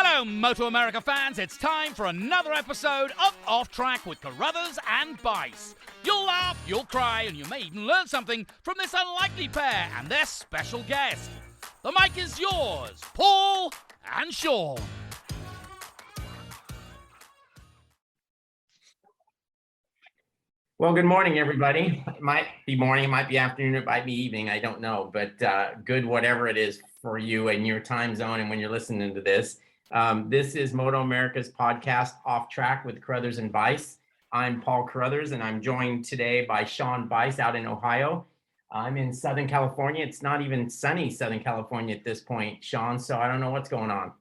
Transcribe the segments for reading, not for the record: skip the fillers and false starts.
Hello, MotoAmerica fans. It's time for another episode of Off Track with Carruthers and Bice. You'll laugh, you'll cry, and you may even learn something from this unlikely pair and their special guest. The mic is yours, Paul and Sean. Well, good morning, everybody. It might be morning, it might be afternoon, it might be evening, I don't know. But good whatever it is for you and your time zone and when you're listening to this. This is MotoAmerica's podcast, Off Track with Carruthers and Bice. I'm Paul Carruthers, and I'm joined today by Sean Bice out in Ohio. I'm in Southern California. It's not even sunny Southern California at this point, Sean, so I don't know what's going on.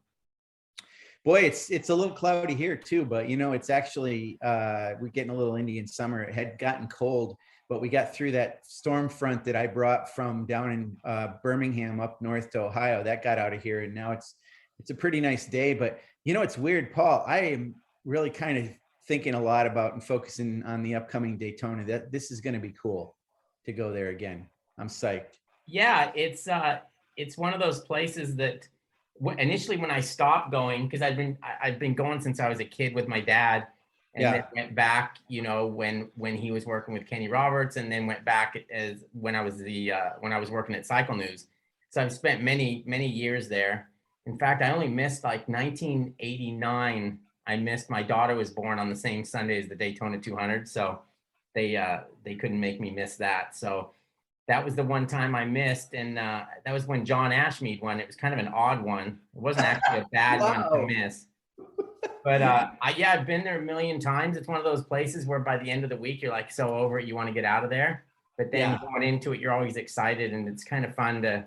Boy, it's a little cloudy here too, but you know, it's actually we're getting a little Indian summer. It had gotten cold, but we got through that storm front that I brought from down in Birmingham up north to Ohio. That got out of here, and now it's a pretty nice day. But you know, it's weird, Paul. I am really kind of thinking a lot about and focusing on the upcoming Daytona. That this is going to be cool to go there again. I'm psyched. Yeah, it's one of those places that initially when I stopped going, because I've been going since I was a kid with my dad, and then went back, you know, when he was working with Kenny Roberts, and then went back as when I was working at Cycle News. So I've spent many years there. In fact, I only missed like 1989. I missed, my daughter was born on the same Sunday as the Daytona 200, so they couldn't make me miss that. So that was the one time I missed, and that was when John Ashmead won. It was kind of an odd one. It wasn't actually a bad one to miss. But I've been there a million times. It's one of those places where by the end of the week, you're like so over it, you want to get out of there. But then going into it, you're always excited, and it's kind of fun to.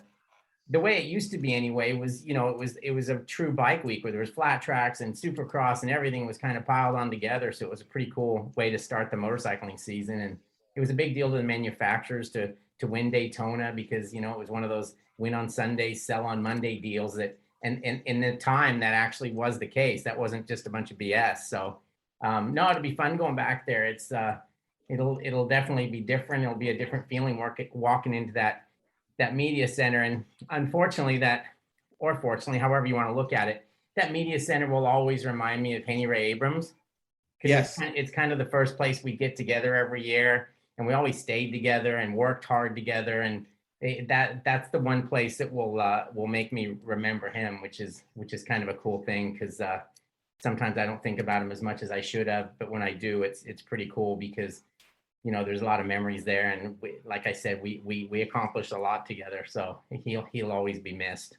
The way it used to be anyway was, you know, it was a true bike week where there was flat tracks and Supercross and everything was kind of piled on together. So it was a pretty cool way to start the motorcycling season, and it was a big deal to the manufacturers to win Daytona, because, you know, it was one of those win on Sunday, sell on Monday deals that, and in the time that actually was the case. That wasn't just a bunch of BS. So no, it'll be fun going back there. It's it'll definitely be different. It'll be a different feeling walking into that media center. And unfortunately or fortunately, however you want to look at it, that media center will always remind me of Henry Ray Abrams. Yes. It's kind of the first place we get together every year. And we always stayed together and worked hard together, and that's the one place that will make me remember him, which is kind of a cool thing, because sometimes I don't think about him as much as I should have, but when I do, it's pretty cool, because you know there's a lot of memories there, and like I said, we accomplished a lot together, so he'll always be missed.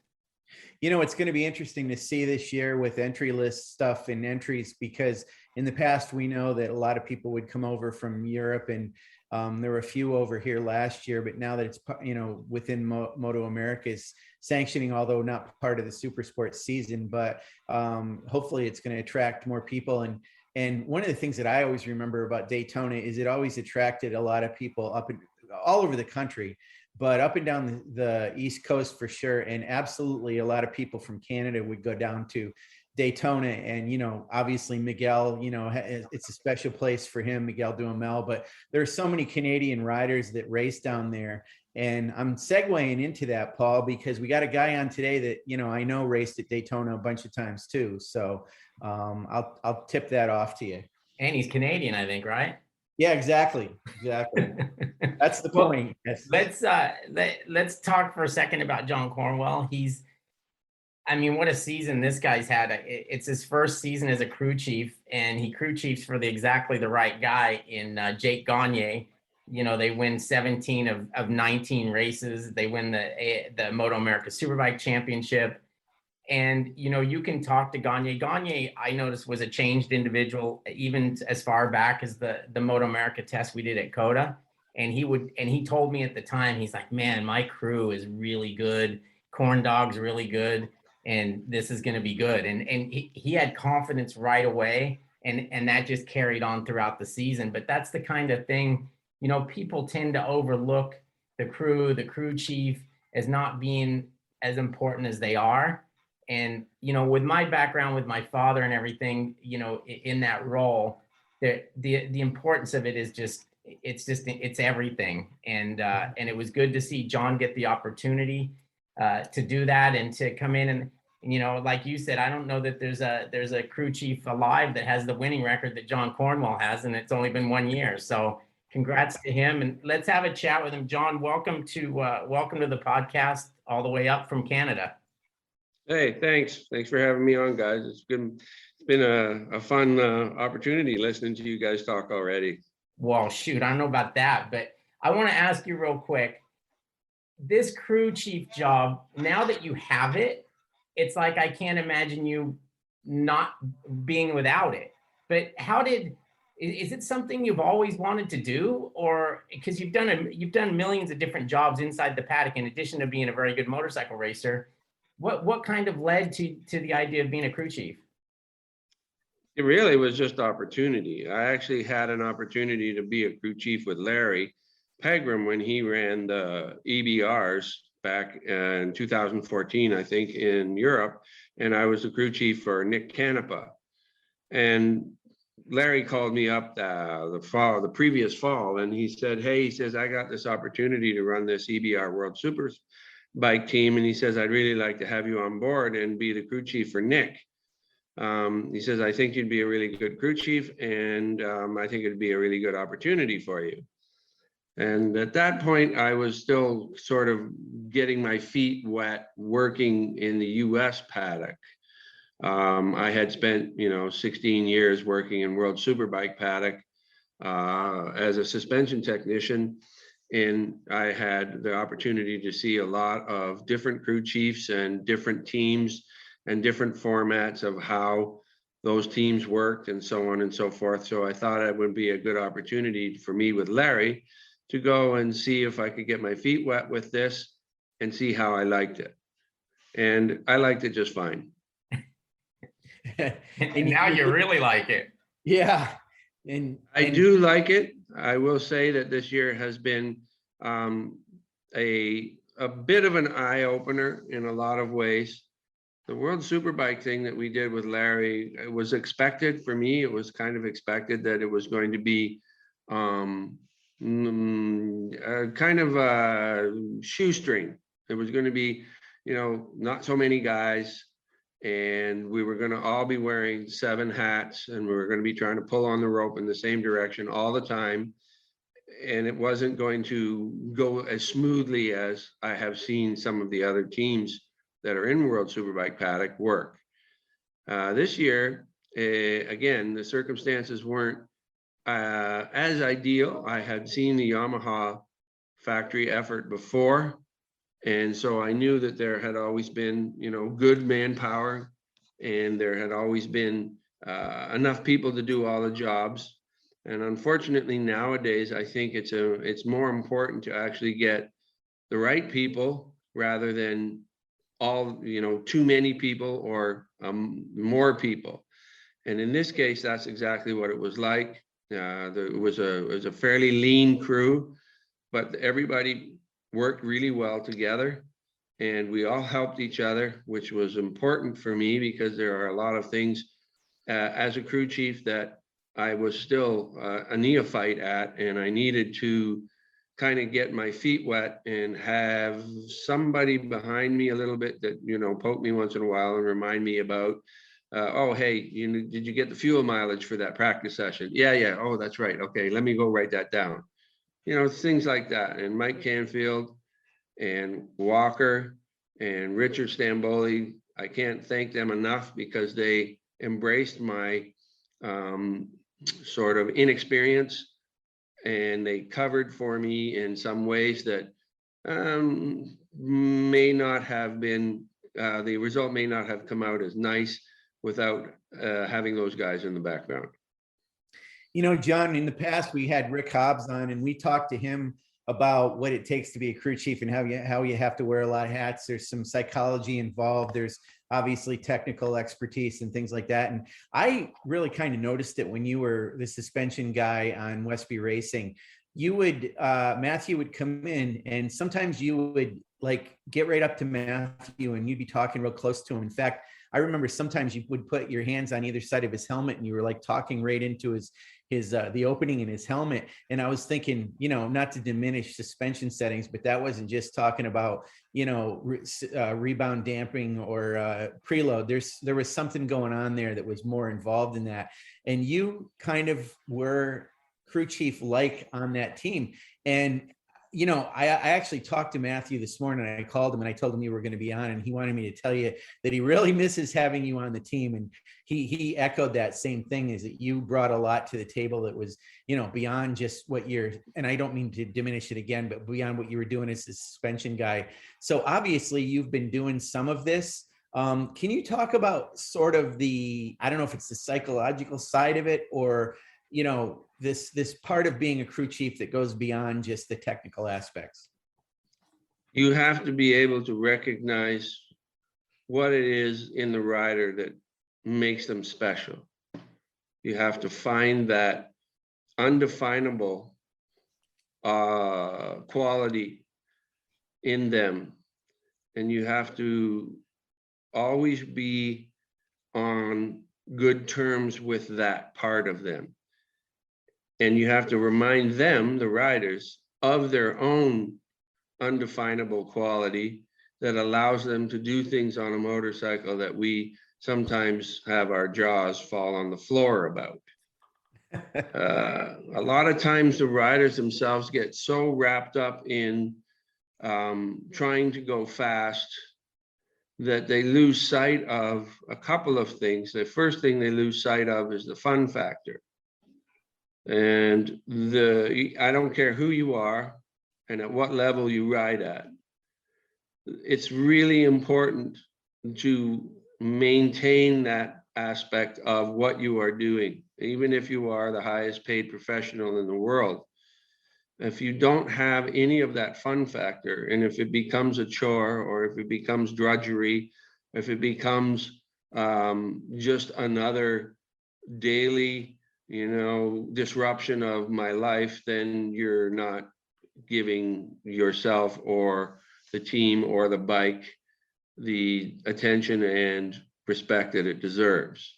You know, it's going to be interesting to see this year with entry list stuff and entries, because in the past we know that a lot of people would come over from Europe, and there were a few over here last year, but now that it's, you know, within MotoAmerica's sanctioning, although not part of the super sports season, but hopefully it's going to attract more people. And one of the things that I always remember about Daytona is it always attracted a lot of people all over the country, but up and down the East Coast for sure. And absolutely a lot of people from Canada would go down to Daytona, and you know, obviously Miguel, you know, it's a special place for him, Miguel Duhamel, but there are so many Canadian riders that race down there. And I'm segueing into that, Paul, because we got a guy on today that, you know, I know raced at Daytona a bunch of times too. So I'll tip that off to you. And he's Canadian, I think, right? Yeah, exactly. That's the point. Yes. Let's talk for a second about Jon Cornwell. I mean, what a season this guy's had. It's his first season as a crew chief, and he crew chiefs for exactly the right guy in Jake Gagne. You know, they win 17 of 19 races. They win the MotoAmerica Superbike Championship. And, you know, you can talk to Gagne. Gagne, I noticed, was a changed individual, even as far back as the MotoAmerica test we did at COTA. And he told me at the time, he's like, man, my crew is really good. Corn Dog's really good. And this is going to be good. And he had confidence right away. And that just carried on throughout the season. But that's the kind of thing, you know, people tend to overlook the crew chief as not being as important as they are. And, you know, with my background, with my father and everything, you know, in that role, the importance of it is it's everything. And it was good to see Jon get the opportunity to do that and to come in. you know, like you said, I don't know that there's a crew chief alive that has the winning record that Jon Cornwell has, and it's only been 1 year. So congrats to him, and let's have a chat with him. Jon, welcome to the podcast all the way up from Canada. Hey, thanks for having me on, guys. It's been a fun opportunity listening to you guys talk already. Well, shoot, I don't know about that, but I want to ask you real quick, this crew chief job, now that you have it, it's like I can't imagine you not being without it. But is it something you've always wanted to do, or because you've done millions of different jobs inside the paddock in addition to being a very good motorcycle racer? What kind of led to the idea of being a crew chief? It really was just opportunity. I actually had an opportunity to be a crew chief with Larry Pegram when he ran the EBRs back in 2014, I think, in Europe, and I was the crew chief for Nick Canepa. And Larry called me up the previous fall, and he said, "Hey," he says, "I got this opportunity to run this EBR World Superbike team, and he says, I'd really like to have you on board and be the crew chief for Nick." He says, "I think you'd be a really good crew chief, and I think it'd be a really good opportunity for you." And at that point, I was still sort of getting my feet wet working in the US paddock. I had spent, 16 years working in World Superbike paddock as a suspension technician. And I had the opportunity to see a lot of different crew chiefs and different teams and different formats of how those teams worked and so on and so forth. So I thought it would be a good opportunity for me with Larry to go and see if I could get my feet wet with this and see how I liked it. And I liked it just fine. And now you really like it. Yeah. And I do like it. I will say that this year has been a bit of an eye opener in a lot of ways. The World Superbike thing that we did with Larry, it was expected for me. It was kind of expected that it was going to be kind of a shoestring. It was going to be, not so many guys, and we were going to all be wearing 7 hats, and we were going to be trying to pull on the rope in the same direction all the time. And it wasn't going to go as smoothly as I have seen some of the other teams that are in World Superbike paddock work. This year, again, the circumstances weren't as ideal. I had seen the Yamaha factory effort before, and so I knew that there had always been, good manpower, and there had always been enough people to do all the jobs. And unfortunately, nowadays, I think it's more important to actually get the right people rather than all, too many people or more people. And in this case, that's exactly what it was like. It was a fairly lean crew, but everybody worked really well together, and we all helped each other, which was important for me because there are a lot of things as a crew chief that I was still a neophyte at, and I needed to kind of get my feet wet and have somebody behind me a little bit that, poke me once in a while and remind me about, oh, hey, did you get the fuel mileage for that practice session? Yeah. Oh, that's right. Okay, let me go write that down. Things like that. And Mike Canfield and Walker and Richard Stamboli, I can't thank them enough because they embraced my sort of inexperience, and they covered for me in some ways that may not have been, the result may not have come out as nice without having those guys in the background. Jon, in the past, we had Rick Hobbs on, and we talked to him about what it takes to be a crew chief and how you have to wear a lot of hats. There's some psychology involved. There's obviously technical expertise and things like that. And I really kind of noticed it when you were the suspension guy on Westby Racing. You would, Matthew would come in, and sometimes you would like get right up to Matthew and you'd be talking real close to him. In fact, I remember sometimes you would put your hands on either side of his helmet and you were like talking right into his the opening in his helmet. And I was thinking, you know, not to diminish suspension settings, but that wasn't just talking about, you know, rebound damping or preload. There was something going on there that was more involved in that. And you kind of were crew chief like on that team. And you know, I actually talked to Matthew this morning. I called him and I told him you were going to be on, and he wanted me to tell you that he really misses having you on the team. And he echoed that same thing, is that you brought a lot to the table that was, you know, beyond just what you're, and I don't mean to diminish it again, but beyond what you were doing as a suspension guy. So obviously you've been doing some of this. Can you talk about sort of the, I don't know if it's the psychological side of it, or, you know, this part of being a crew chief that goes beyond just the technical aspects? You have to be able to recognize what it is in the rider that makes them special. You have to find that undefinable quality in them. And you have to always be on good terms with that part of them. And you have to remind them, the riders, of their own undefinable quality that allows them to do things on a motorcycle that we sometimes have our jaws fall on the floor about. A lot of times the riders themselves get so wrapped up in trying to go fast that they lose sight of a couple of things. The first thing they lose sight of is the fun factor. And I don't care who you are and at what level you ride at, it's really important to maintain that aspect of what you are doing, even if you are the highest paid professional in the world. If you don't have any of that fun factor, and if it becomes a chore, or if it becomes drudgery, if it becomes just another daily, you know, disruption of my life, then you're not giving yourself or the team or the bike the attention and respect that it deserves.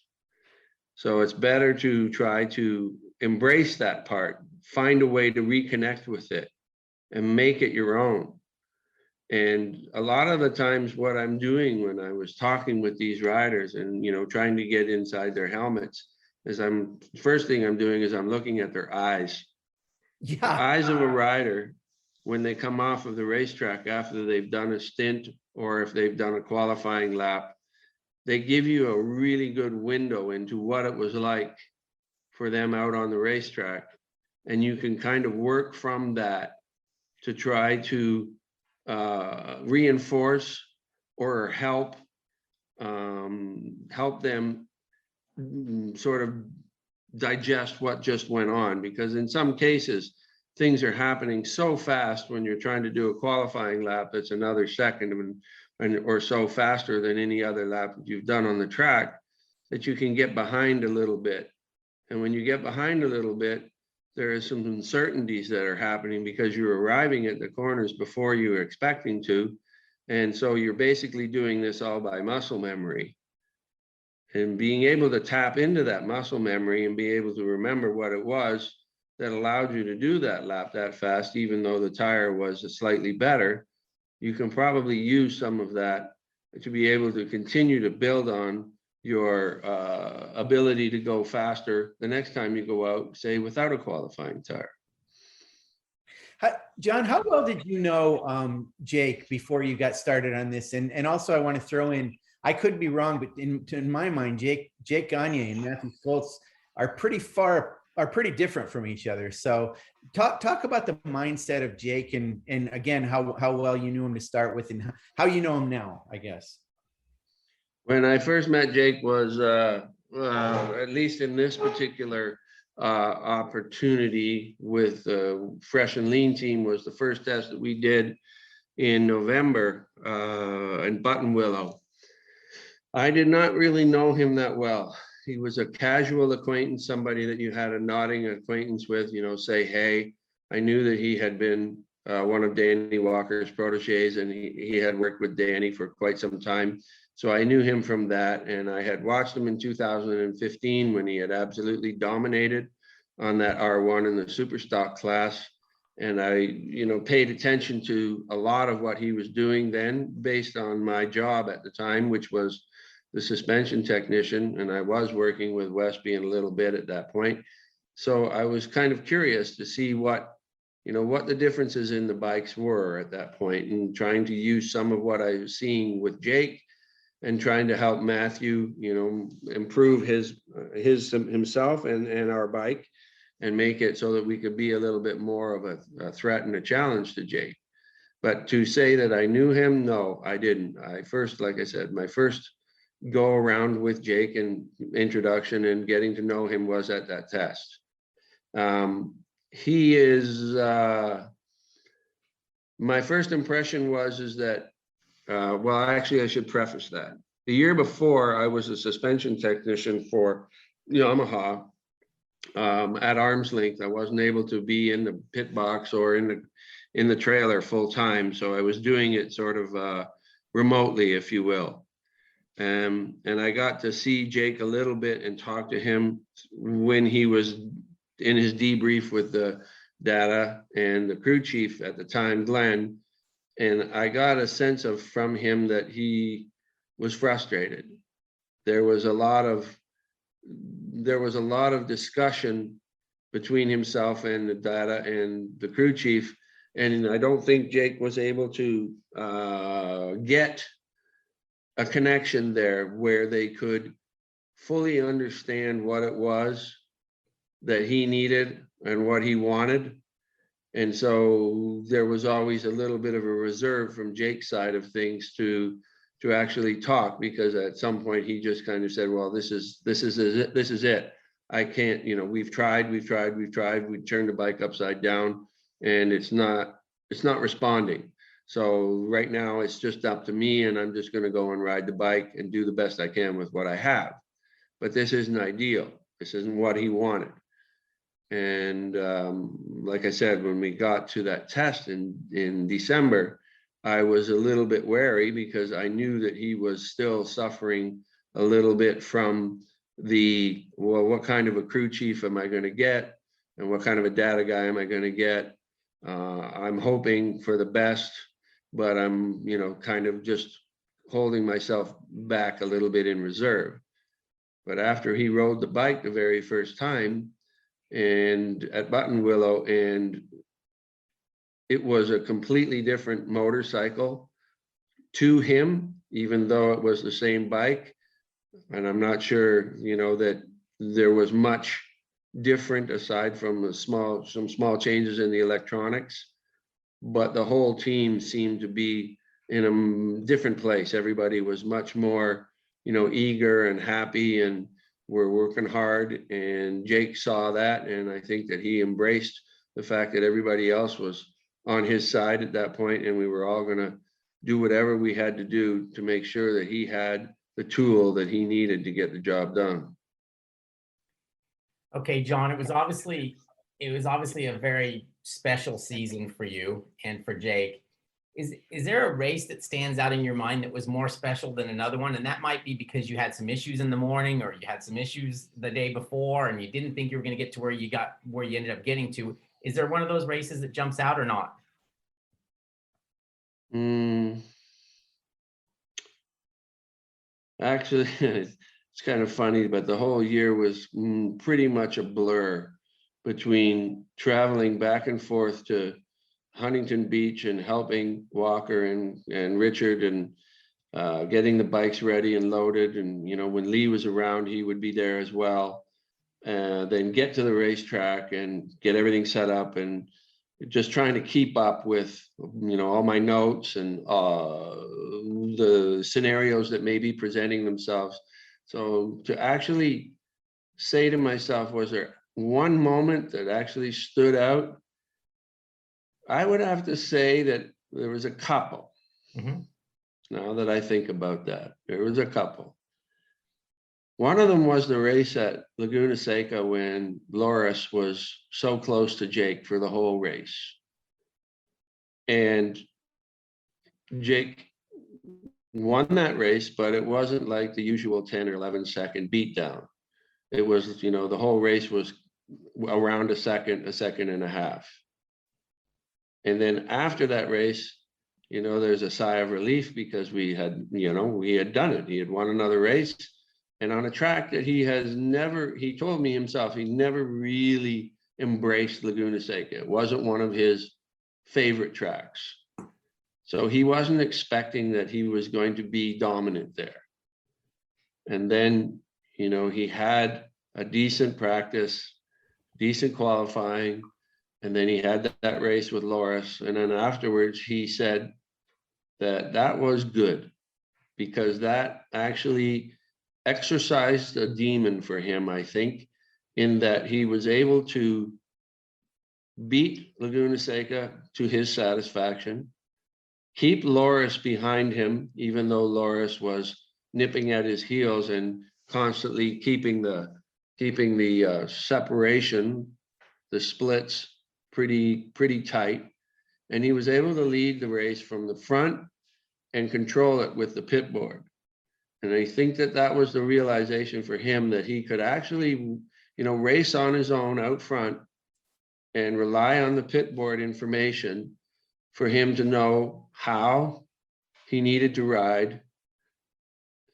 So it's better to try to embrace that part, find a way to reconnect with it and make it your own. And a lot of the times what I'm doing when I was talking with these riders and, you know, trying to get inside their helmets, is first thing I'm doing is I'm looking at their eyes. Yeah. The eyes of a rider, when they come off of the racetrack after they've done a stint or if they've done a qualifying lap, they give you a really good window into what it was like for them out on the racetrack. And you can kind of work from that to try to reinforce or help them sort of digest what just went on, because in some cases things are happening so fast when you're trying to do a qualifying lap that's another second or so faster than any other lap that you've done on the track, that you can get behind a little bit. And when you get behind a little bit, there are some uncertainties that are happening because you're arriving at the corners before you were expecting to. And so you're basically doing this all by muscle memory. And being able to tap into that muscle memory and be able to remember what it was that allowed you to do that lap that fast, even though the tire was slightly better, you can probably use some of that to be able to continue to build on your ability to go faster the next time you go out, say, without a qualifying tire. John, how well did you know Jake before you got started on this? And also I want to throw in, I could be wrong, but in my mind, Jake Gagne and Matthew Stoltz are pretty different from each other. So talk about the mindset of Jake and again, how well you knew him to start with and how you know him now, I guess. When I first met Jake was, at least in this particular opportunity with the Fresh and Lean team, was the first test that we did in November in Buttonwillow. I did not really know him that well. He was a casual acquaintance, somebody that you had a nodding acquaintance with, you know, say, hey. I knew that he had been one of Danny Walker's proteges, and he had worked with Danny for quite some time So I knew him from that, and I had watched him in 2015 when he had absolutely dominated on that R1 in the super stock class. And I, paid attention to a lot of what he was doing then based on my job at the time, which was the suspension technician. And I was working with Westby a little bit at that point. So I was kind of curious to see what the differences in the bikes were at that point, and trying to use some of what I was seeing with Jake and trying to help Matthew, improve himself and our bike, and make it so that we could be a little bit more of a threat and a challenge to Jake. But to say that I knew him, no, I didn't. Like I said, my first go around with Jake and introduction and getting to know him was at that test. He is, my first impression is that, well, actually, I should preface that. The year before, I was a suspension technician for Yamaha at arm's length. I wasn't able to be in the pit box or in the trailer full time, so I was doing it sort of remotely, if you will. And I got to see Jake a little bit and talk to him when he was in his debrief with the data and the crew chief at the time, Glenn. And I got a sense from him that he was frustrated. There was a lot of discussion between himself and the data and the crew chief. And I don't think Jake was able to get a connection there where they could fully understand what it was that he needed and what he wanted. And so there was always a little bit of a reserve from Jake's side of things to actually talk, because at some point he just kind of said, well, this is it. I can't, we've tried, we turned the bike upside down and it's not responding. So right now it's just up to me, and I'm just going to go and ride the bike and do the best I can with what I have. But this isn't ideal. This isn't what he wanted. And like I said, when we got to that test in December, I was a little bit wary, because I knew that he was still suffering a little bit from what kind of a crew chief am I going to get, and what kind of a data guy am I going to get? I'm hoping for the best, but I'm, kind of just holding myself back a little bit in reserve. But after he rode the bike the very first time, and at Button Willow, and it was a completely different motorcycle to him, even though it was the same bike. And I'm not sure, that there was much different aside from some small changes in the electronics, but the whole team seemed to be in a different place. Everybody was much more, eager and happy, and we're working hard. And Jake saw that, and I think that he embraced the fact that everybody else was on his side at that point, and we were all going to do whatever we had to do to make sure that he had the tool that he needed to get the job done. Okay, Jon, it was obviously a very special season for you and for Jake. Is there a race that stands out in your mind that was more special than another one? And that might be because you had some issues in the morning, or you had some issues the day before, and you didn't think you were going to get to where you ended up getting to. Is there one of those races that jumps out or not? Actually, it's kind of funny, but the whole year was pretty much a blur between traveling back and forth to Huntington Beach and helping Walker and Richard and getting the bikes ready and loaded. And, when Lee was around, he would be there as well. Then get to the racetrack and get everything set up, and just trying to keep up with, all my notes and the scenarios that may be presenting themselves. So to actually say to myself, was there one moment that actually stood out? I would have to say that there was a couple. Mm-hmm. Now that I think about that, there was a couple. One of them was the race at Laguna Seca when Loris was so close to Jake for the whole race. And Jake won that race, but it wasn't like the usual 10 or 11 second beatdown. It was, you know, the whole race was around a second and a half. And then after that race, you know, there's a sigh of relief because we had, you know, we had done it. He had won another race, and on a track that he has never, he told me himself, he never really embraced Laguna Seca. It wasn't one of his favorite tracks. So he wasn't expecting that he was going to be dominant there. And then, you know, he had a decent practice, decent qualifying, and then he had that race with Loris. And then afterwards, he said that that was good because that actually exercised a demon for him, I think, in that he was able to beat Laguna Seca to his satisfaction, keep Loris behind him, even though Loris was nipping at his heels and constantly keeping the separation, the splits pretty tight. And he was able to lead the race from the front and control it with the pit board. And I think that that was the realization for him, that he could actually, you know, race on his own out front and rely on the pit board information for him to know how he needed to ride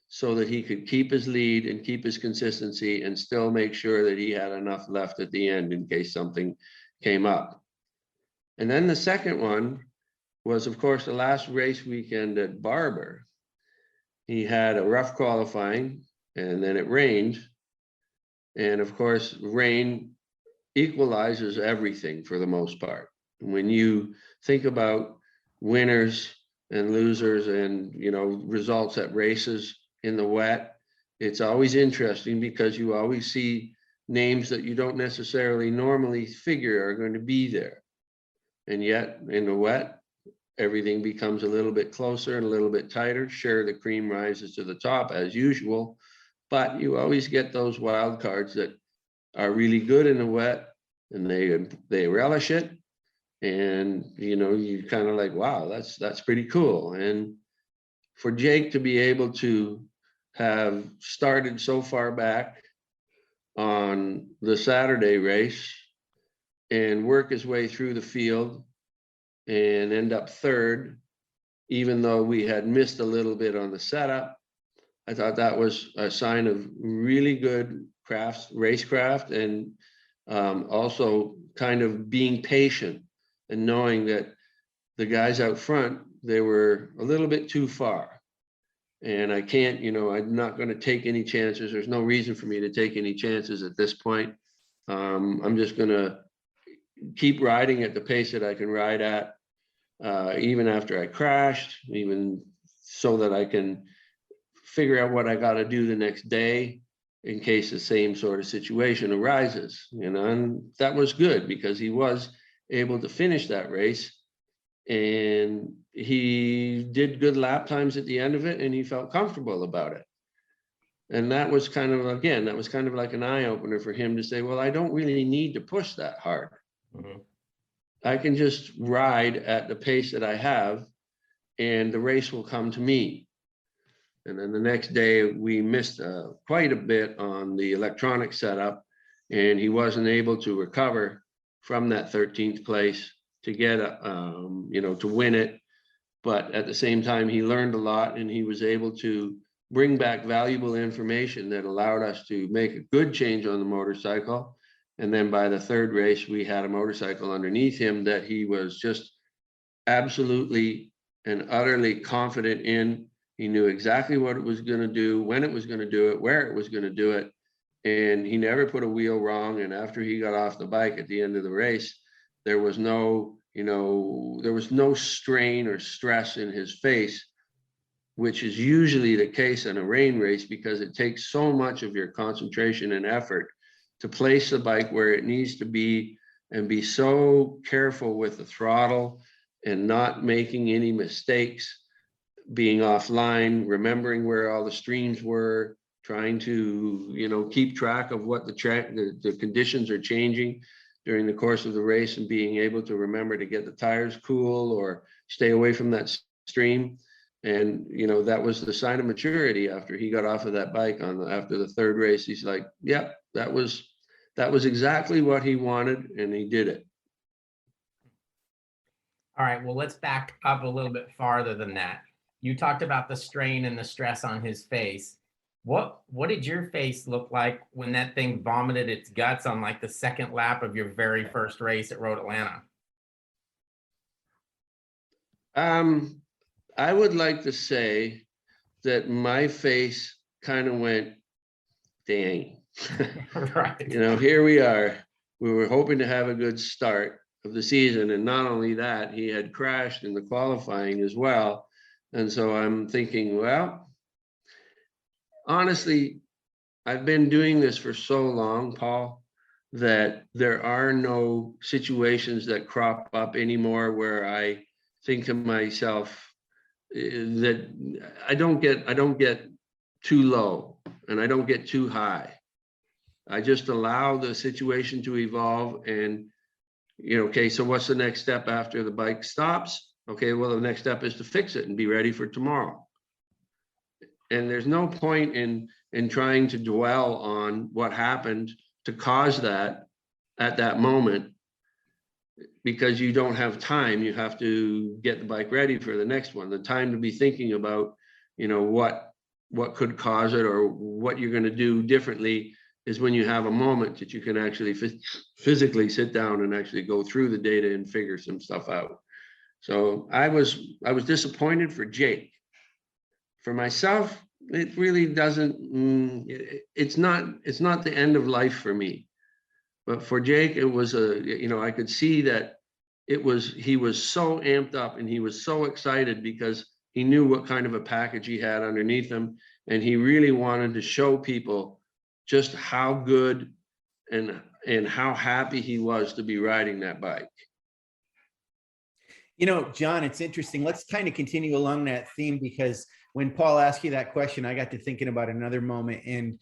so that he could keep his lead and keep his consistency and still make sure that he had enough left at the end in case something came up. And then the second one was, of course, the last race weekend at Barber. He had a rough qualifying, and then it rained. And of course, rain equalizes everything for the most part. When you think about winners and losers and, you know, results at races in the wet, it's always interesting because you always see names that you don't necessarily normally figure are going to be there. And yet in the wet, everything becomes a little bit closer and a little bit tighter. Sure, the cream rises to the top as usual, but you always get those wild cards that are really good in the wet and they relish it. And, you know, you kind of like, wow, that's pretty cool. And for Jake to be able to have started so far back on the Saturday race and work his way through the field and end up third, even though we had missed a little bit on the setup, I thought that was a sign of really good racecraft, and also kind of being patient and knowing that the guys out front, they were a little bit too far. And I can't, you know, I'm not going to take any chances. There's no reason for me to take any chances at this point. I'm just going to keep riding at the pace that I can ride at, even after I crashed, even so that I can figure out what I got to do the next day in case the same sort of situation arises, you know. And that was good because he was able to finish that race, and he did good lap times at the end of it, and he felt comfortable about it. And that was kind of, again, that was kind of like an eye opener for him to say, well, I don't really need to push that hard. Mm-hmm. I can just ride at the pace that I have, and the race will come to me. And then the next day we missed quite a bit on the electronic setup, and he wasn't able to recover from that 13th place to get, you know, to win it. But at the same time, he learned a lot, and he was able to bring back valuable information that allowed us to make a good change on the motorcycle. And then by the third race, we had a motorcycle underneath him that he was just absolutely and utterly confident in. He knew exactly what it was going to do, when it was going to do it, where it was going to do it. And he never put a wheel wrong. And after he got off the bike at the end of the race, there was no, you know, there was no strain or stress in his face, which is usually the case in a rain race because it takes so much of your concentration and effort to place the bike where it needs to be and be so careful with the throttle and not making any mistakes, being offline, remembering where all the streams were, trying to, you know, keep track of what the conditions are changing during the course of the race, and being able to remember to get the tires cool or stay away from that stream. And, you know, that was the sign of maturity after he got off of that bike after the third race. He's like, yep, that was exactly what he wanted, and he did it. All right, well, let's back up a little bit farther than that. You talked about the strain and the stress on his face. What did your face look like when that thing vomited its guts on like the second lap of your very first race at Road Atlanta? I would like to say that my face kind of went, dang. Right. You know, here we are. We were hoping to have a good start of the season. And not only that, he had crashed in the qualifying as well. And so I'm thinking, well, honestly, I've been doing this for so long, Paul, that there are no situations that crop up anymore where I think to myself, that I don't get too low and I don't get too high. I just allow the situation to evolve and, you know, okay, so what's the next step after the bike stops? Okay, well, the next step is to fix it and be ready for tomorrow. And there's no point in trying to dwell on what happened to cause that at that moment, because you don't have time. You have to get the bike ready for the next one. The time to be thinking about, you know, what could cause it or what you're going to do differently is when you have a moment that you can actually physically sit down and actually go through the data and figure some stuff out. So I was disappointed for Jake. For myself, it really doesn't, it's not the end of life for me. But for Jake, it was you know, I could see that he was so amped up and he was so excited because he knew what kind of a package he had underneath him. And he really wanted to show people just how good and how happy he was to be riding that bike. You know, John, it's interesting. Let's kind of continue along that theme, because when Paul asked you that question, I got to thinking about another moment. And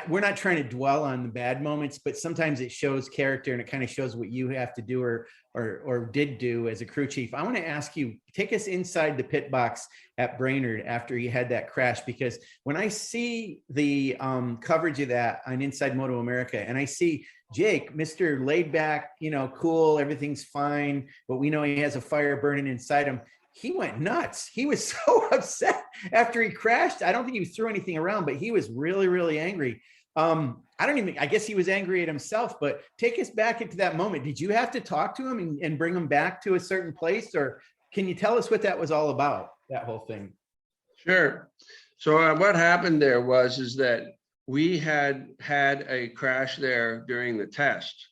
we're not trying to dwell on the bad moments, but sometimes it shows character and it kind of shows what you have to do or did do as a crew chief. I want to ask you, take us inside the pit box at Brainerd after you had that crash, because when I see the coverage of that on Inside MotoAmerica and I see Jake, Mr. laid back, you know, cool, everything's fine, but we know he has a fire burning inside him. He went nuts. He was so upset after he crashed. I don't think he threw anything around, but he was really, really angry. I guess he was angry at himself, but take us back into that moment. Did you have to talk to him and bring him back to a certain place, or can you tell us what that was all about, that whole thing? Sure. So what happened there is that we had a crash there during the test,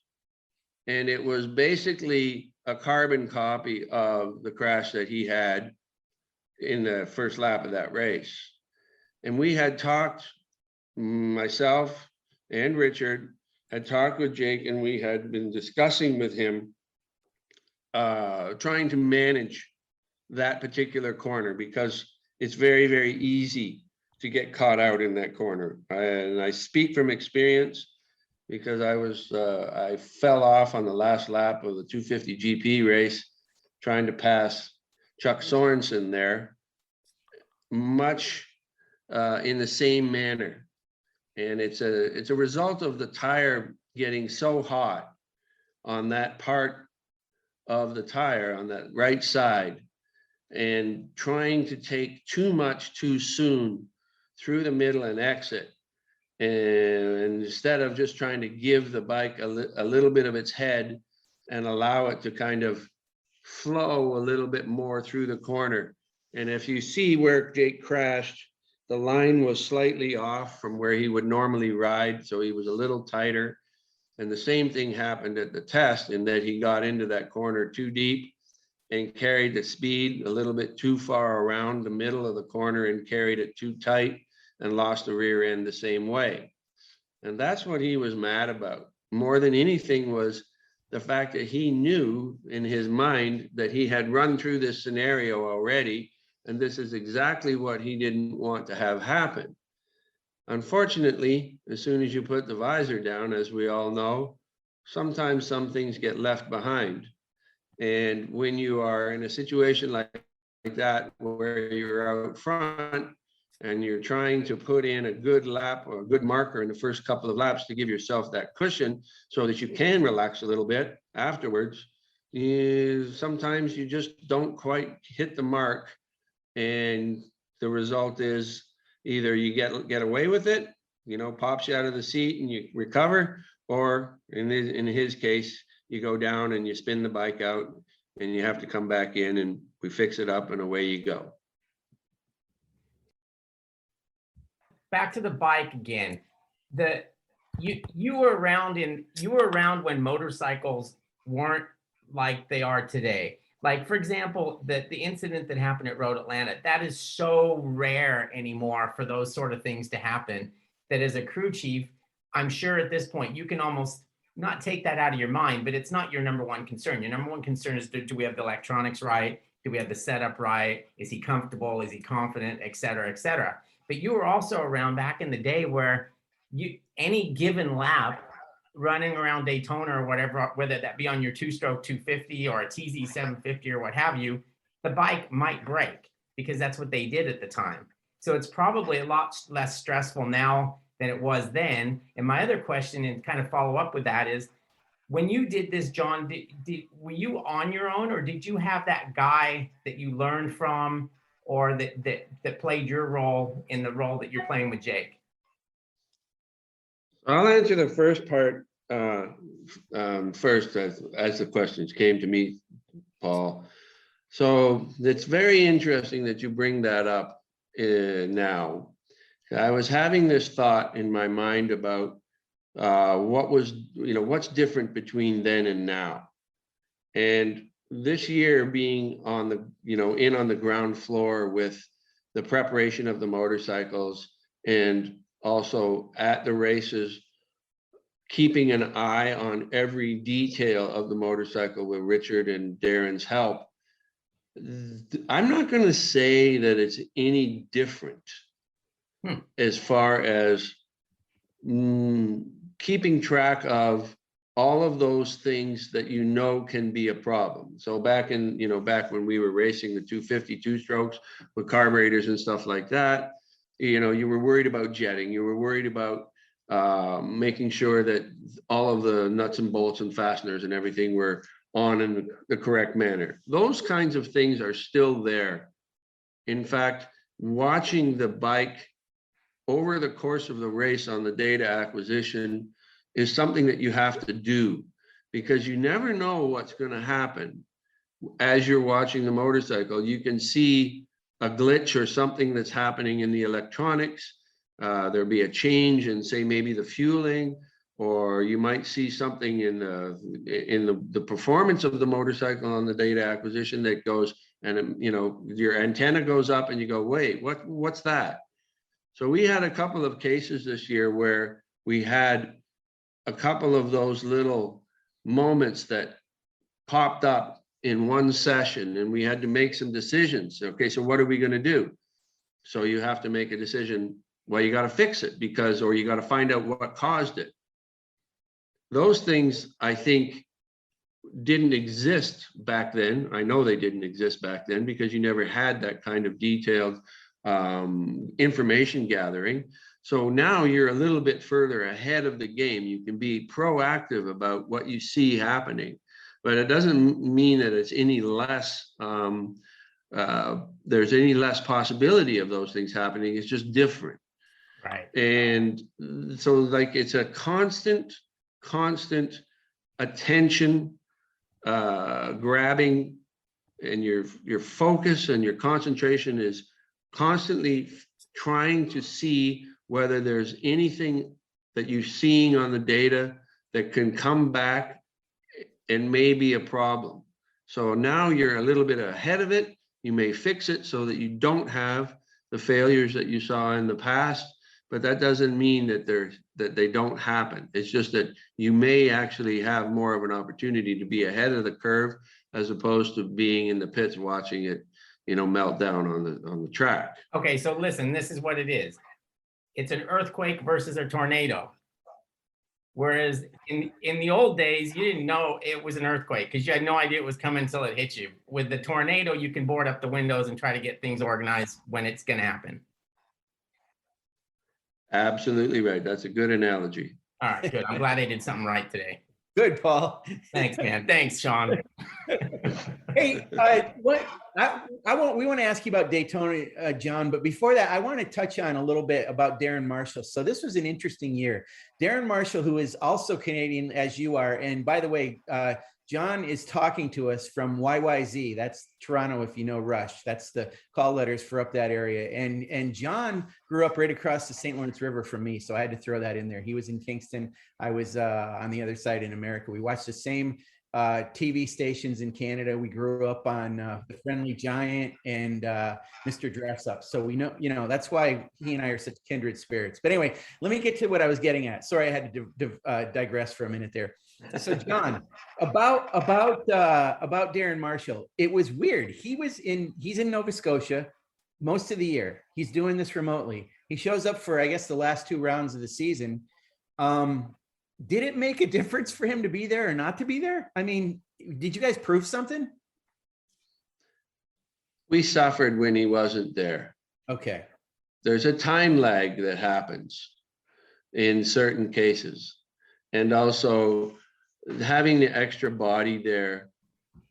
and it was basically a carbon copy of the crash that he had in the first lap of that race. And we had talked, myself and Richard had talked with Jake, and we had been discussing with him, trying to manage that particular corner, because it's very, very easy to get caught out in that corner. And I speak from experience, because I fell off on the last lap of the 250 GP race trying to pass Chuck Sorensen there, much in the same manner. And it's a result of the tire getting so hot on that part of the tire on that right side, and trying to take too much too soon through the middle and exit. And instead of just trying to give the bike a little bit of its head and allow it to kind of flow a little bit more through the corner. And if you see where Jake crashed, the line was slightly off from where he would normally ride. So he was a little tighter. And the same thing happened at the test, in that he got into that corner too deep and carried the speed a little bit too far around the middle of the corner and carried it too tight and lost the rear end the same way. And that's what he was mad about. More than anything was the fact that he knew in his mind that he had run through this scenario already, and this is exactly what he didn't want to have happen. Unfortunately, as soon as you put the visor down, as we all know, sometimes some things get left behind. And when you are in a situation like that, where you're out front and you're trying to put in a good lap or a good marker in the first couple of laps to give yourself that cushion so that you can relax a little bit afterwards. Sometimes you just don't quite hit the mark, and the result is either you get away with it, pops you out of the seat and you recover, or in his case, you go down and you spin the bike out and you have to come back in and we fix it up and away you go. Back to the bike again. You were around when motorcycles weren't like they are today. Like, for example, the incident that happened at Road Atlanta, that is so rare anymore for those sort of things to happen, that as a crew chief, I'm sure at this point you can almost not take that out of your mind, but it's not your number one concern. Your number one concern is, do we have the electronics right? Do we have the setup right? Is he comfortable? Is he confident? Et cetera, et cetera. But you were also around back in the day where any given lap running around Daytona or whatever, whether that be on your two-stroke 250 or a TZ 750 or what have you, the bike might break because that's what they did at the time. So it's probably a lot less stressful now than it was then. And my other question, and kind of follow up with that, is when you did this, Jon, were you on your own, or did you have that guy that you learned from, or that played your role in the role that you're playing with Jake? I'll answer the first part first as the questions came to me, Paul. So it's very interesting that you bring that up now. I was having this thought in my mind about what's different between then and now. And this year being on the ground floor with the preparation of the motorcycles, and also at the races, keeping an eye on every detail of the motorcycle with Richard and Darren's help, I'm not going to say that it's any different as far as keeping track of all of those things that can be a problem. So back when we were racing the 252 strokes with carburetors and stuff like that, you were worried about jetting, you were worried about making sure that all of the nuts and bolts and fasteners and everything were on in the correct manner. Those kinds of things are still there. In fact, watching the bike over the course of the race on the data acquisition is something that you have to do, because you never know what's going to happen. As you're watching the motorcycle, you can see a glitch or something that's happening in the electronics. There'll be a change in, say, maybe the fueling, or you might see something in the performance of the motorcycle on the data acquisition that goes, and your antenna goes up and you go, wait, what's that? So we had a couple of cases this year where we had a couple of those little moments that popped up in one session, and we had to make some decisions. Okay, so what are we going to do? So you have to make a decision. Well, you got to fix it or you got to find out what caused it. Those things, I think, didn't exist back then. I know they didn't exist back then because you never had that kind of detailed information gathering. So now you're a little bit further ahead of the game. You can be proactive about what you see happening, but it doesn't mean that it's any less, there's any less possibility of those things happening. It's just different. Right. And so like it's a constant attention grabbing, and your focus and your concentration is constantly trying to see whether there's anything that you're seeing on the data that can come back and may be a problem. So now you're a little bit ahead of it. You may fix it so that you don't have the failures that you saw in the past, but that doesn't mean that they don't happen. It's just that you may actually have more of an opportunity to be ahead of the curve as opposed to being in the pits watching it, melt down on the track. Okay, so listen, this is what it is. It's an earthquake versus a tornado. Whereas in the old days, you didn't know it was an earthquake because you had no idea it was coming until it hit you. With the tornado, you can board up the windows and try to get things organized when it's going to happen. Absolutely right. That's a good analogy. All right, good. I'm glad I did something right today. Good, Paul. Thanks, man. Thanks, Sean. Hey, what we want to ask you about Daytona, John, but before that, I want to touch on a little bit about Darren Marshall. So this was an interesting year. Darren Marshall, who is also Canadian as you are, and by the way, John is talking to us from YYZ. That's Toronto, if you know Rush. That's the call letters for up that area. And John grew up right across the St. Lawrence River from me, so I had to throw that in there. He was in Kingston. I was on the other side in America. We watched the same TV stations in Canada. We grew up on The Friendly Giant and Mr. Dress Up. So we know, that's why he and I are such kindred spirits. But anyway, let me get to what I was getting at. Sorry, I had to digress for a minute there. So John, about Darren Marshall, it was weird. He's in Nova Scotia most of the year. He's doing this remotely. He shows up for, I guess, the last 2 rounds of the season. Did it make a difference for him to be there or not to be there? I mean, did you guys prove something? We suffered when he wasn't there. Okay. There's a time lag that happens in certain cases. And also having the extra body there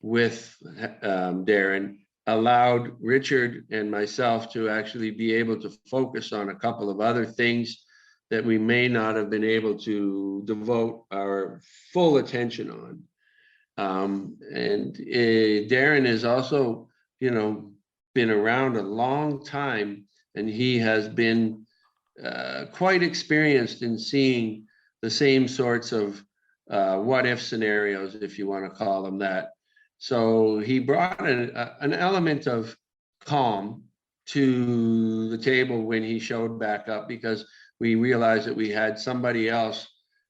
with Darren allowed Richard and myself to actually be able to focus on a couple of other things that we may not have been able to devote our full attention on. And Darren is also, been around a long time, and he has been quite experienced in seeing the same sorts of what if scenarios, if you want to call them that. So he brought an element of calm to the table when he showed back up, because we realized that we had somebody else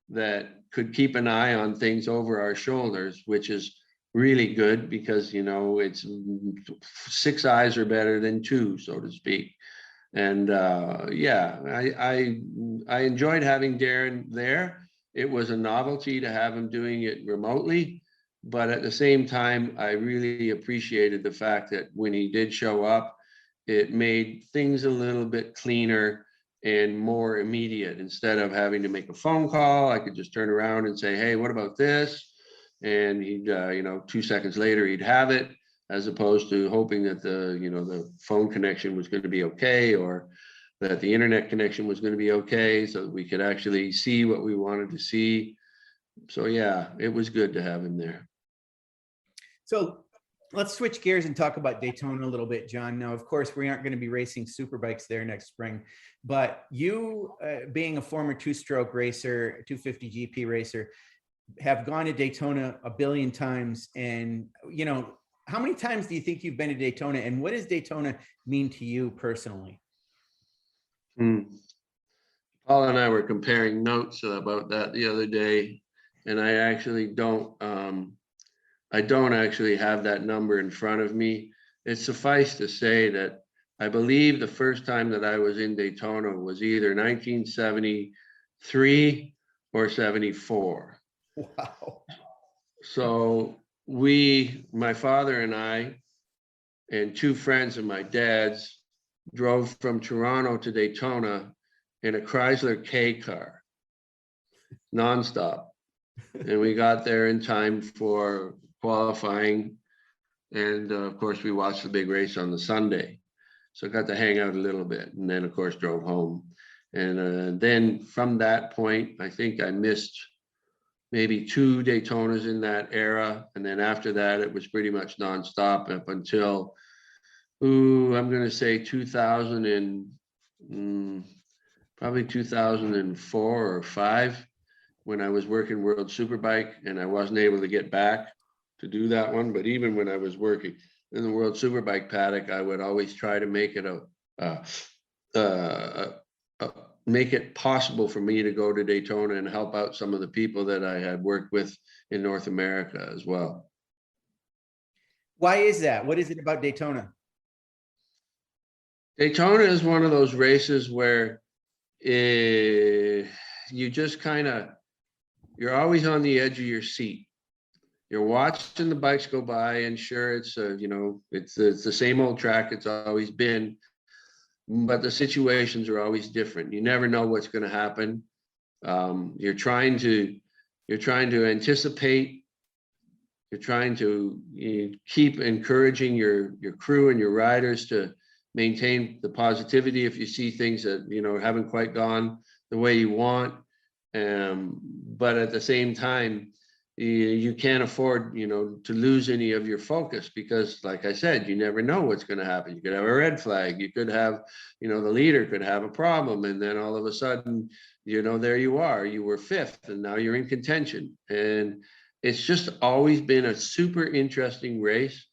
that could keep an eye on things over our shoulders, which is really good because, it's 6 eyes are better than 2, so to speak. And I enjoyed having Darren there. It was a novelty to have him doing it remotely, but at the same time, I really appreciated the fact that when he did show up, it made things a little bit cleaner and more immediate. Instead of having to make a phone call, I could just turn around and say, hey, what about this? And he'd, 2 seconds later, he'd have it, as opposed to hoping that the phone connection was going to be okay, or that the internet connection was going to be okay, so that we could actually see what we wanted to see. So yeah, it was good to have him there. So let's switch gears and talk about Daytona a little bit, John. Now, of course, we aren't going to be racing superbikes there next spring, but you, being a former 2-stroke racer, 250 GP racer, have gone to Daytona a billion times. And, how many times do you think you've been to Daytona, and what does Daytona mean to you personally? Paul and I were comparing notes about that the other day, and I actually don't actually have that number in front of me. It's suffice to say that I believe the first time that I was in Daytona was either 1973 or 74. Wow. So my father and I and 2 friends of my dad's drove from Toronto to Daytona in a Chrysler K car, nonstop. And we got there in time for qualifying. And of course, we watched the big race on the Sunday. So I got to hang out a little bit, and then of course drove home. And then from that point, I think I missed maybe 2 Daytonas in that era. And then after that, it was pretty much nonstop up until, I'm going to say 2000 and probably 2004 or 5, when I was working World Superbike, and I wasn't able to get back to do that one. But even when I was working in the World Superbike paddock, I would always try to make it make it possible for me to go to Daytona and help out some of the people that I had worked with in North America as well. Why is that? What is it about Daytona? Daytona is one of those races where you just kind of you're always on the edge of your seat. You're watching the bikes go by, and sure, it's it's the same old track it's always been, but the situations are always different. You never know what's going to happen. You're trying to anticipate. You're trying to keep encouraging your crew and your riders to maintain the positivity if you see things that haven't quite gone the way you want. But at the same time, you can't afford to lose any of your focus, because like I said, you never know what's going to happen. You could have a red flag, you could have the leader could have a problem, and then all of a sudden there you are, you were fifth and now you're in contention. And it's just always been a super interesting race.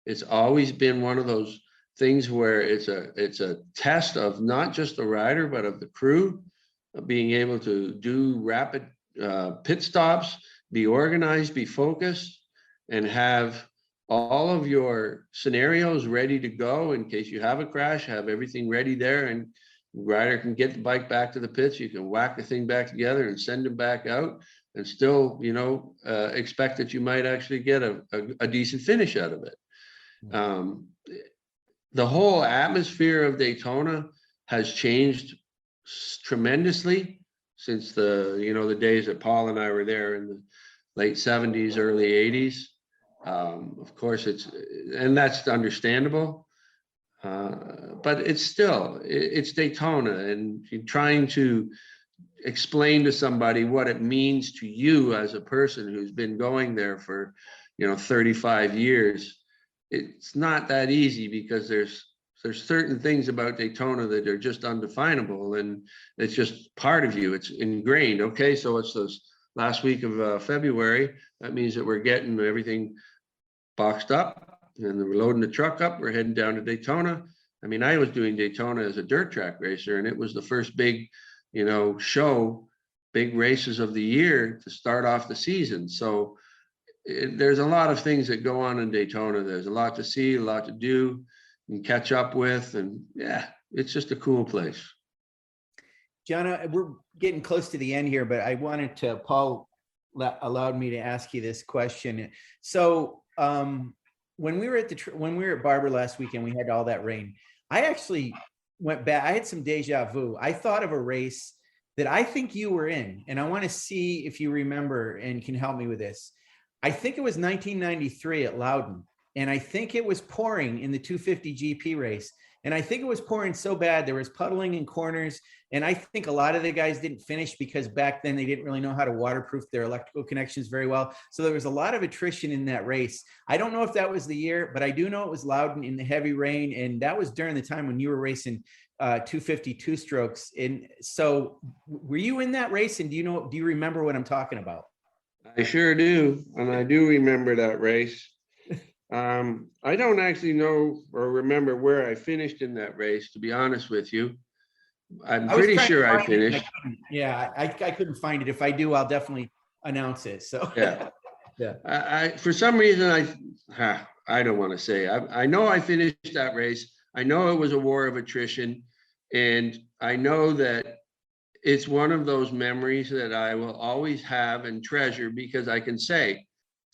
It's always been one of those things where it's a test of not just the rider but of the crew, of being able to do rapid pit stops, be organized, be focused, and have all of your scenarios ready to go in case you have a crash, have everything ready there, and the rider can get the bike back to the pits. You can whack the thing back together and send them back out, and still, expect that you might actually get a decent finish out of it. The whole atmosphere of Daytona has changed tremendously since the days that Paul and I were there in the late 70s, early 80s. Of course, and that's understandable. But it's Daytona, and you're trying to explain to somebody what it means to you as a person who's been going there for 35 years. It's not that easy, because there's certain things about Daytona that are just undefinable, and it's just part of you. It's ingrained. Okay, so it's those last week of February. That means that we're getting everything boxed up, and we're loading the truck up. We're heading down to Daytona. I mean, I was doing Daytona as a dirt track racer, and it was the first big, big races of the year to start off the season. So there's a lot of things that go on in Daytona. There's a lot to see, a lot to do and catch up with. And yeah, it's just a cool place. Jon, we're getting close to the end here, but I wanted to, Paul allowed me to ask you this question. So when we were at Barber last weekend, we had all that rain. I actually went back. I had some deja vu. I thought of a race that I think you were in, and I want to see if you remember and can help me with this. I think it was 1993 at Loudon, and I think it was pouring in the 250 GP race. And I think it was pouring so bad, there was puddling in corners. And I think a lot of the guys didn't finish because back then they didn't really know how to waterproof their electrical connections very well. So there was a lot of attrition in that race. I don't know if that was the year, but I do know it was Loudon in the heavy rain. And that was during the time when you were racing 250 two-strokes. And so were you in that race? And do you remember what I'm talking about? I sure do. And I do remember that race. I don't actually know or remember where I finished in that race, to be honest with you. I'm pretty sure I finished. I couldn't find it. If I do, I'll definitely announce it. So yeah. I for some reason, I don't want to say. I know I finished that race. I know it was a war of attrition, and I know that it's one of those memories that I will always have and treasure, because I can say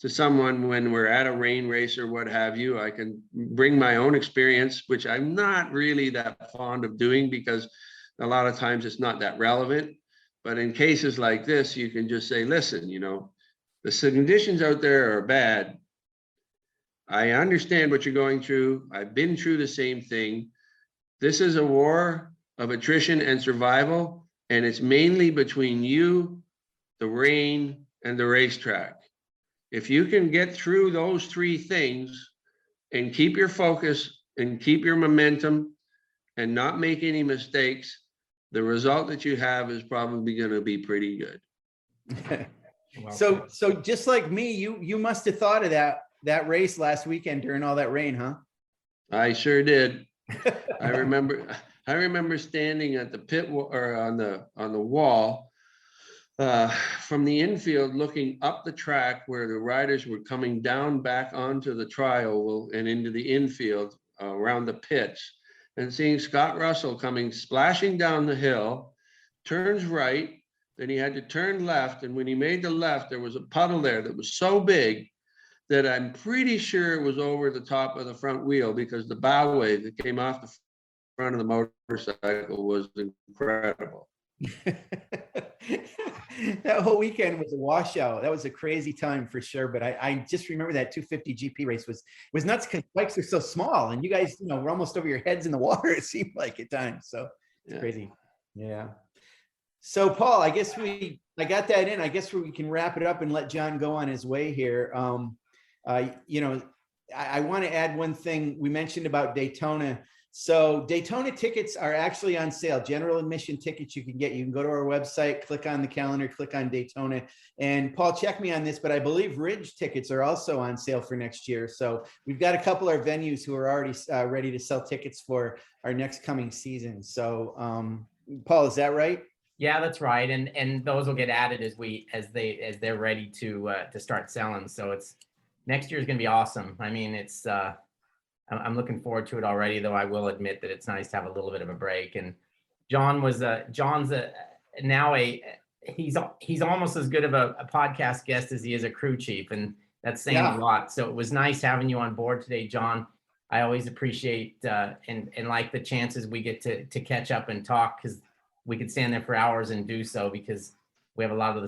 to someone when we're at a rain race or what have you, I can bring my own experience, which I'm not really that fond of doing because a lot of times it's not that relevant. But in cases like this, you can just say, listen, the conditions out there are bad. I understand what you're going through. I've been through the same thing. This is a war of attrition and survival, and it's mainly between you, the rain, and the racetrack. If you can get through those three things and keep your focus and keep your momentum and not make any mistakes, the result that you have is probably going to be pretty good. So just like me, you must have thought of that race last weekend during all that rain, huh? I sure did. I remember standing at the pit or on the wall from the infield, looking up the track where the riders were coming down back onto the tri-oval and into the infield around the pits, and seeing Scott Russell coming splashing down the hill, turns right, and he had to turn left. And when he made the left, there was a puddle there that was so big that I'm pretty sure it was over the top of the front wheel, because the bow wave that came off the front of the motorcycle was incredible. That whole weekend was a washout. That was a crazy time for sure. But I just remember that 250 GP race was nuts because bikes are so small, and you guys, were almost over your heads in the water. It seemed like at times. So it's crazy. Yeah. So Paul, I guess I got that in. I guess we can wrap it up and let Jon go on his way here. I want to add one thing. We mentioned about Daytona. So Daytona tickets are actually on sale. General admission tickets you can get. You can go to our website, click on the calendar, click on Daytona. And Paul, check me on this, but I believe Ridge tickets are also on sale for next year. So we've got a couple of venues who are already ready to sell tickets for our next coming season. So Paul, is that right? Yeah, that's right. And those will get added as they're ready to start selling. So next year is going to be awesome. I mean, I'm looking forward to it already, though I will admit that it's nice to have a little bit of a break. And John's he's almost as good of a podcast guest as he is a crew chief, and that's saying a lot. So it was nice having you on board today, Jon. I always appreciate and like the chances we get to catch up and talk, because we could stand there for hours and do so, because we have a lot of the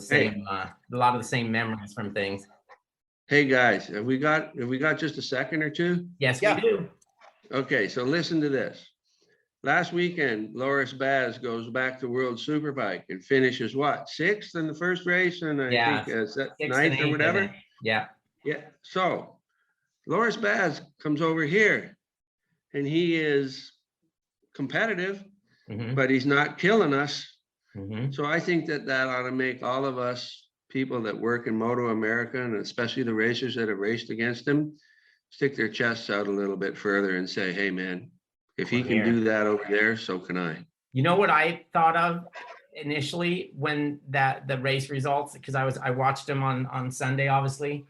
same memories from things. Hey guys, have we got just a second or two? Yes, we do. Okay, so listen to this. Last weekend, Loris Baz goes back to World Superbike and finishes what? 6th in the first race, and I think is that 9th or whatever. Yeah. So Loris Baz comes over here, and he is competitive, but he's not killing us. So I think that ought to make all of us people that work in MotoAmerica, and especially the racers that have raced against him, stick their chests out a little bit further and say, hey man, if he can do that over there, so can I. You know what I thought of initially when the race results, because I watched them on Sunday, obviously.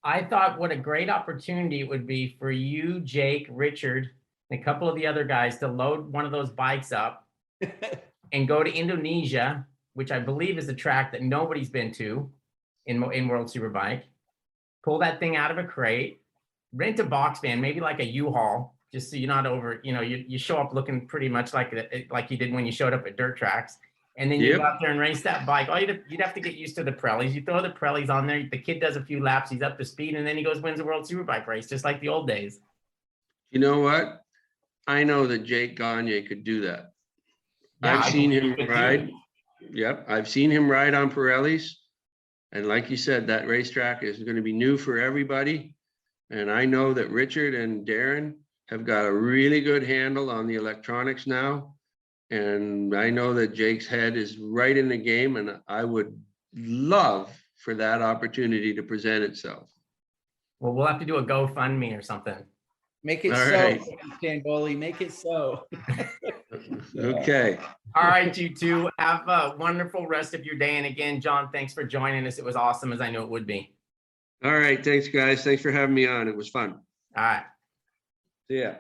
I thought what a great opportunity it would be for you, Jake, Richard, and a couple of the other guys to load one of those bikes up and go to Indonesia, which I believe is a track that nobody's been to in World Superbike. Pull that thing out of a crate, rent a box van, maybe like a U-Haul, just so you're not over, you show up looking pretty much like you did when you showed up at dirt tracks. And then you go out there and race that bike. You'd have to get used to the Pirellis. You throw the Pirellis on there, the kid does a few laps, he's up to speed, and then he wins a World Superbike race, just like the old days. You know what? I know that Jake Gagne could do that. Yeah, I've seen him ride. Yep, I've seen him ride on Pirellis. And like you said, that racetrack is going to be new for everybody. And I know that Richard and Darren have got a really good handle on the electronics now. And I know that Jake's head is right in the game, and I would love for that opportunity to present itself. Well, we'll have to do a GoFundMe or something. Make it all so, right. Stangoli, make it so. Okay. All right, you two. Have a wonderful rest of your day. And again, Jon, thanks for joining us. It was awesome, as I knew it would be. All right. Thanks, guys. Thanks for having me on. It was fun. All right. See ya.